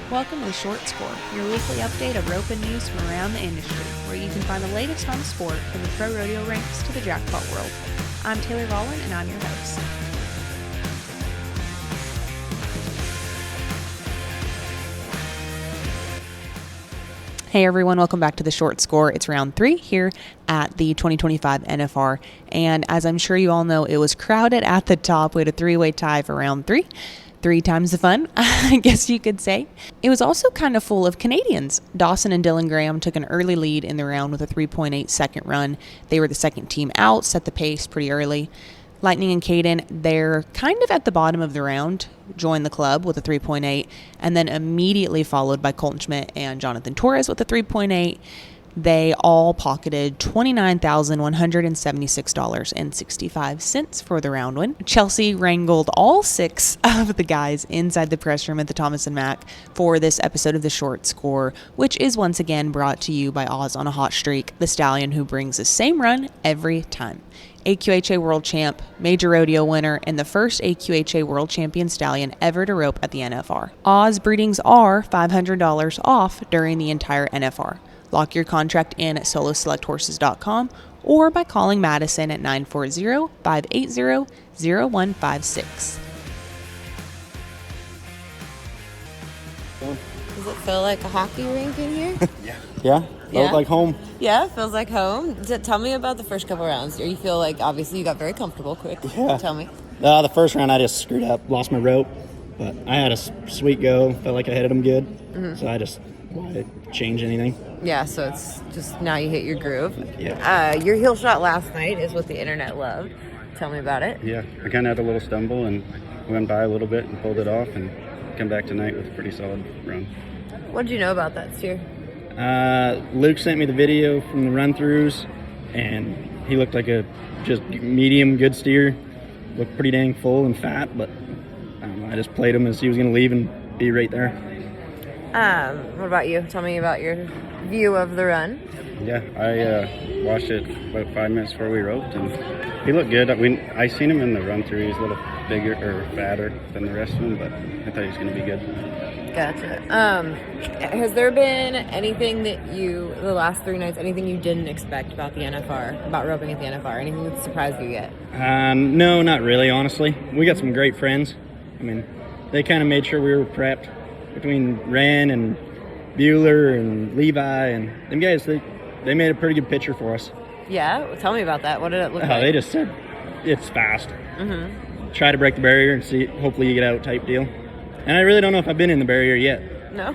Welcome to The Short Score, your weekly update of roping news from around the industry, where you can find the latest on the sport from the pro rodeo ranks to the jackpot world. I'm Taylor Vollen, and I'm your host. Hey everyone, welcome back to The Short Score. It's round 3 here at the 2025 NFR, and as I'm sure you all know, it was crowded at the top. We had a 3-way tie for round 3. 3 times the fun, I guess you could say. It was also kind of full of Canadians. Dawson and Dillon took an early lead in the round with a 3.8 second run. They were the second team out, set the pace pretty early. Lightning and Kaden, they're kind of at the bottom of the round, joined the club with a 3.8, and then immediately followed by Kolton, Schmidt and Torres with a 3.8. They all pocketed $29,176.65 for the round win. Chelsea wrangled all 6 of the guys inside the press room at the Thomas & Mack for this episode of The Short Score, which is once again brought to you by Oz on a Hot Streak, the stallion who brings the same run every time. AQHA World Champ, Major Rodeo winner, and the first AQHA World Champion stallion ever to rope at the NFR. Oz breedings are $500 off during the entire NFR. Lock your contract in at soloselecthorses.com or by calling Madison at 940-580-0156. Does it feel like a hockey rink in here? Yeah. Felt like home. Yeah, it feels like home. Tell me about the first couple rounds. You feel like, obviously, you got very comfortable quick. Yeah. Tell me. The first round I just screwed up, lost my rope, but I had a sweet go. Felt like I headed them good, so I just wanted to change anything. Yeah, so it's just now you hit your groove. Yeah. Your heel shot last night is what the internet loved. Tell me about it. Yeah, I kind of had a little stumble and went by a little bit and pulled it off and come back tonight with a pretty solid run. What did you know about that steer? Luke sent me the video from the run-throughs, and he looked like a just medium good steer. Looked pretty dang full and fat, but I don't know, I just played him as he was going to leave and be right there. What about you? Tell me about your view of the run. Yeah, I watched it about 5 minutes before we roped, and he looked good. I seen him in the run-through. He's a little bigger or fatter than the rest of them, but I thought he was going to be good. Gotcha. Has there been anything that the last 3 nights, anything you didn't expect about the NFR, about roping at the NFR? Anything that surprised you yet? No, not really, honestly. We got some great friends. I mean, they kind of made sure we were prepped between Ren and Bueller and Levi, and them guys, they made a pretty good picture for us. Yeah? Well, tell me about that. What did it look like? They just said, it's fast. Mm-hmm. Try to break the barrier and see, hopefully you get out type deal. And I really don't know if I've been in the barrier yet. No?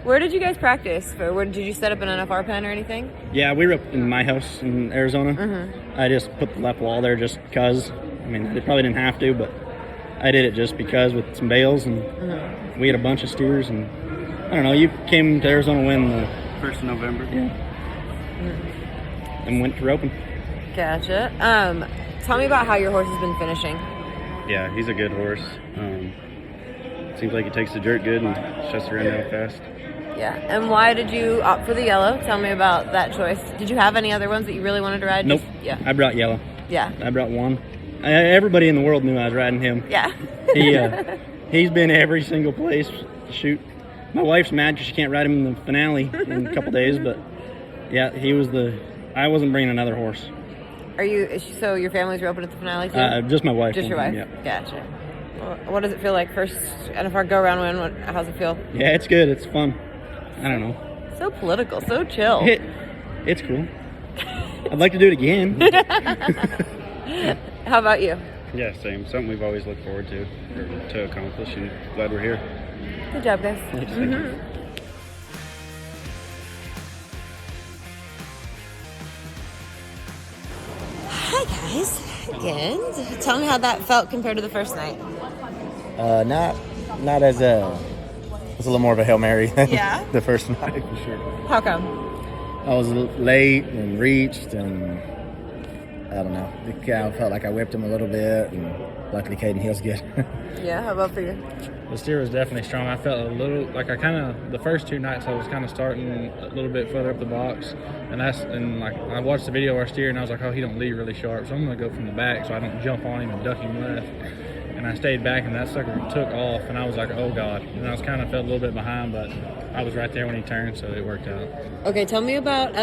Where did you guys practice? Did you set up an NFR pen or anything? Yeah, we roped in my house in Arizona. Mm-hmm. I just put the left wall there just because. I mean, they probably didn't have to, but I did it just because with some bales, and we had a bunch of steers, and I don't know, you came to Arizona when the 1st of November. Yeah. And went to roping. Gotcha. Tell me about how your horse has been finishing. Yeah, he's a good horse. Seems like he takes the dirt good and shuts around out fast. Yeah. And why did you opt for the yellow? Tell me about that choice. Did you have any other ones that you really wanted to ride? Nope. Yeah. I brought yellow. Yeah. I brought one. Everybody in the world knew I was riding him. Yeah. He's been every single place. Shoot. My wife's mad because she can't ride him in the finale in a couple days, but yeah, I wasn't bringing another horse. So your family's roping at the finale too? Just my wife. Just your wife? Yeah. Gotcha. What does it feel like? First NFR go-around win, how's it feel? Yeah, it's good. It's fun. I don't know. So political, so chill. It's cool. I'd like to do it again. How about you? Yeah, same. Something we've always looked forward to accomplish, and glad we're here. Good job, guys. Hi, guys. Again. Tell me how that felt compared to the first night. Not as it was a little more of a Hail Mary than the first night for sure. How come? I was late and reached, and I don't know. The cow felt like I whipped him a little bit, and luckily Kaden heels good. Yeah, how about for you? The steer was definitely strong. I felt a little like the first 2 nights I was kind of starting a little bit further up the box, and I watched the video of our steer and I was like, oh, he don't lead really sharp, so I'm gonna go from the back so I don't jump on him and duck him left. and I stayed back, and that sucker took off, and I was like, oh God. And I was kind of felt a little bit behind, but I was right there when he turned, so it worked out. Okay, tell me about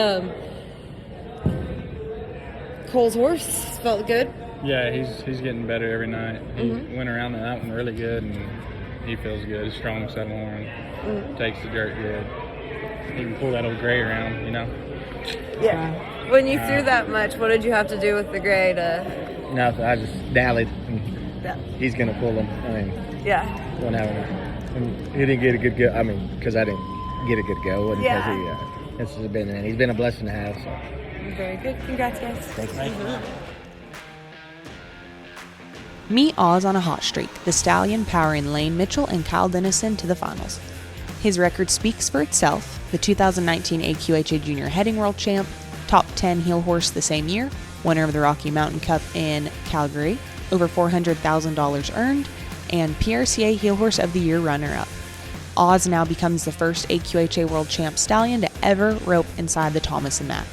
Cole's horse. Felt good? Yeah, he's getting better every night. He went around that one really good, and he feels good. He's strong, saddle horn, takes the dirt good. He can pull that old gray around, you know. Yeah. When you threw that much, what did you have to do with the gray to? Nothing. I just dallied. He's gonna pull him. I mean, Yeah. don't have enough. And he didn't get a good go. I mean, because I didn't get a good go. And Yeah. He's been a blessing to have. So. Very good. Congrats, guys. Thank you. Meet Oz on a hot streak, the stallion powering Lane Mitchell and Kyle Dennison to the finals. His record speaks for itself: the 2019 AQHA Junior Heading World Champ, top 10 heel horse the same year, winner of the Rocky Mountain Cup in Calgary, over $400,000 earned, and PRCA Heel Horse of the Year runner-up. Oz now becomes the first AQHA World Champ stallion to ever rope inside the Thomas & Mack.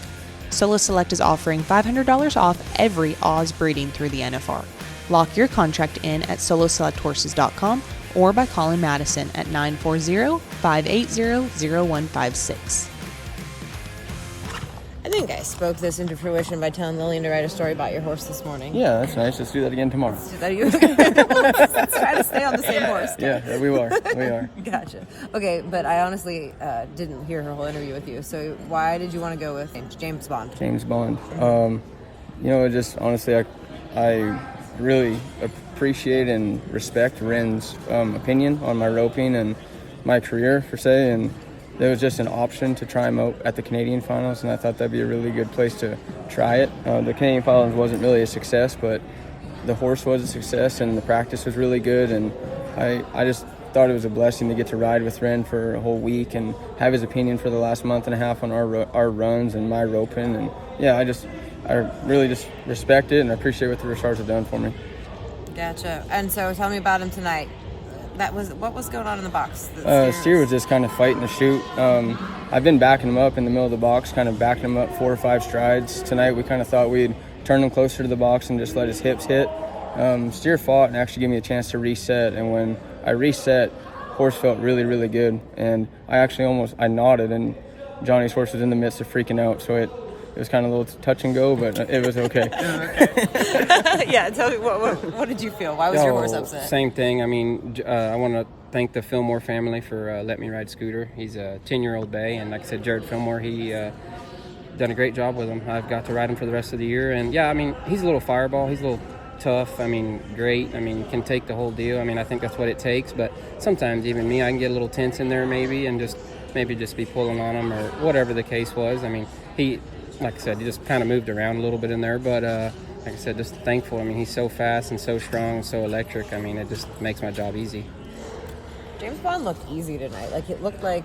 Solo Select is offering $500 off every Oz breeding through the NFR. Lock your contract in at soloselecthorses.com or by calling Madison at 940-580-0156. I think I spoke this into fruition by telling Lillian to write a story about your horse this morning. Yeah, that's nice. Let's do that again tomorrow. Let's try to stay on the same horse. Yeah, we are. We are. Gotcha. Okay, but I honestly didn't hear her whole interview with you. So why did you want to go with James Bond? James Bond. Just honestly, I really appreciate and respect Ren's opinion on my roping and my career, per se, and there was just an option to try him out at the Canadian Finals, and I thought that'd be a really good place to try it. The Canadian Finals wasn't really a success, but the horse was a success, and the practice was really good, and I just thought it was a blessing to get to ride with Ren for a whole week and have his opinion for the last month and a half on our runs and my roping, and yeah, I really just respect it and I appreciate what the Richards have done for me. Gotcha. And so tell me about him tonight. What was going on in the box? Steer was just kind of fighting the chute. I've been backing him up in the middle of the box, kind of backing him up 4 or 5 strides. Tonight we kind of thought we'd turn him closer to the box and just let his hips hit. Steer fought and actually gave me a chance to reset, and when I reset, horse felt really, really good, and I nodded, and Johnny's horse was in the midst of freaking out, so it was kind of a little touch and go, but it was okay. Yeah, tell me, what did you feel? Why was your horse upset? Same thing. I mean, I want to thank the Fillmore family for letting me ride Scooter. He's a 10-year-old bay, and like I said, Jared Fillmore, he done a great job with him. I've got to ride him for the rest of the year, and yeah, I mean, he's a little fireball. He's a little tough. I mean, great. I mean, can take the whole deal. I mean, I think that's what it takes, but sometimes even me, I can get a little tense in there maybe, and just be pulling on him or whatever the case was. I mean, like I said, he just kind of moved around a little bit in there, but like I said, just thankful. I mean, he's so fast and so strong and so electric. I mean, it just makes my job easy. James Bond looked easy tonight. Like, it looked like.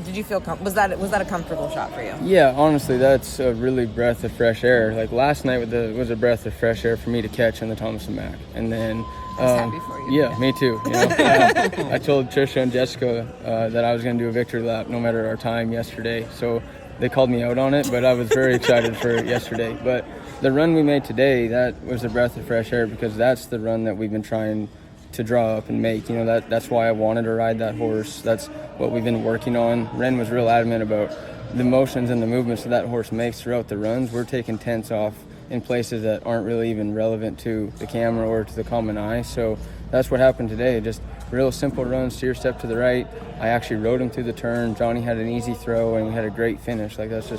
Did you feel was that a comfortable shot for you? Yeah, honestly, that's a really breath of fresh air. Like last night was a breath of fresh air for me to catch in the Thomas & Mack, and then. I was happy for you. Yeah, me too. You know? I told Trisha and Jessica that I was going to do a victory lap no matter our time yesterday. So they called me out on it, but I was very excited for it yesterday. But the run we made today, that was a breath of fresh air because that's the run that we've been trying to draw up and make. You know, that's why I wanted to ride that horse. That's what we've been working on. Ren was real adamant about the motions and the movements that horse makes throughout the runs. We're taking tents off in places that aren't really even relevant to the camera or to the common eye. So that's what happened today. Just real simple run, steer step to the right. I actually rode him through the turn. Johnny had an easy throw and we had a great finish. Like that's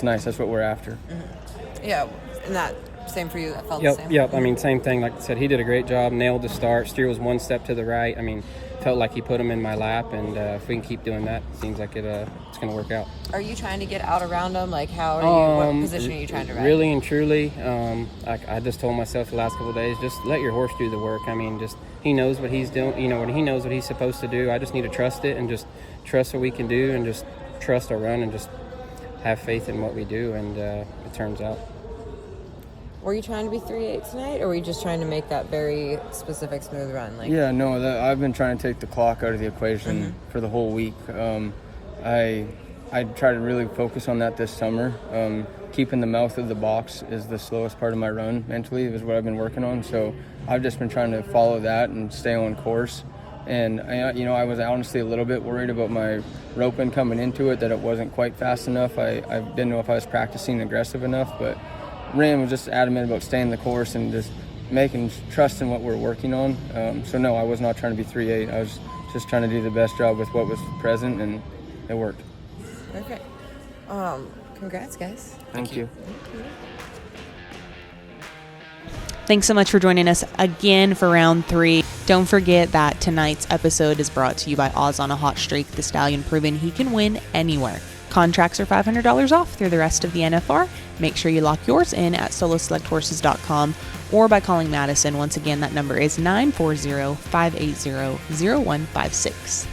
nice. That's what we're after. Mm-hmm. Yeah, and that same for you. That felt the same. Yep. I mean, same thing. Like I said, he did a great job. Nailed the start. Steer was 1 step to the right. I mean, felt like he put him in my lap, and if we can keep doing that, it seems like it's going to work out. Are you trying to get out around him? Like, how are you? What position are you trying to ride? Really and truly, I just told myself the last couple of days, just let your horse do the work. I mean, just he knows what he's doing. You know, he knows what he's supposed to do. I just need to trust it and just trust what we can do and just trust our run and just have faith in what we do, and it turns out. Were you trying to be 3.8 tonight, or were you just trying to make that very specific smooth run? Yeah, no, I've been trying to take the clock out of the equation for the whole week. I try to really focus on that this summer. keeping the mouth of the box is the slowest part of my run mentally, is what I've been working on. So I've just been trying to follow that and stay on course. And I was honestly a little bit worried about my roping coming into it, that it wasn't quite fast enough. I didn't know if I was practicing aggressive enough, but Ram was just adamant about staying the course and just trusting what we're working on. So no, I was not trying to be 3.8. I was just trying to do the best job with what was present, and it worked. Perfect. Congrats, guys. Thank you. Thanks so much for joining us again for round 3. Don't forget that tonight's episode is brought to you by Oz on a Hot Streak, the stallion proving he can win anywhere. Contracts are $500 off through the rest of the NFR. Make sure you lock yours in at soloselecthorses.com or by calling Madison. Once again, that number is 940-580-0156.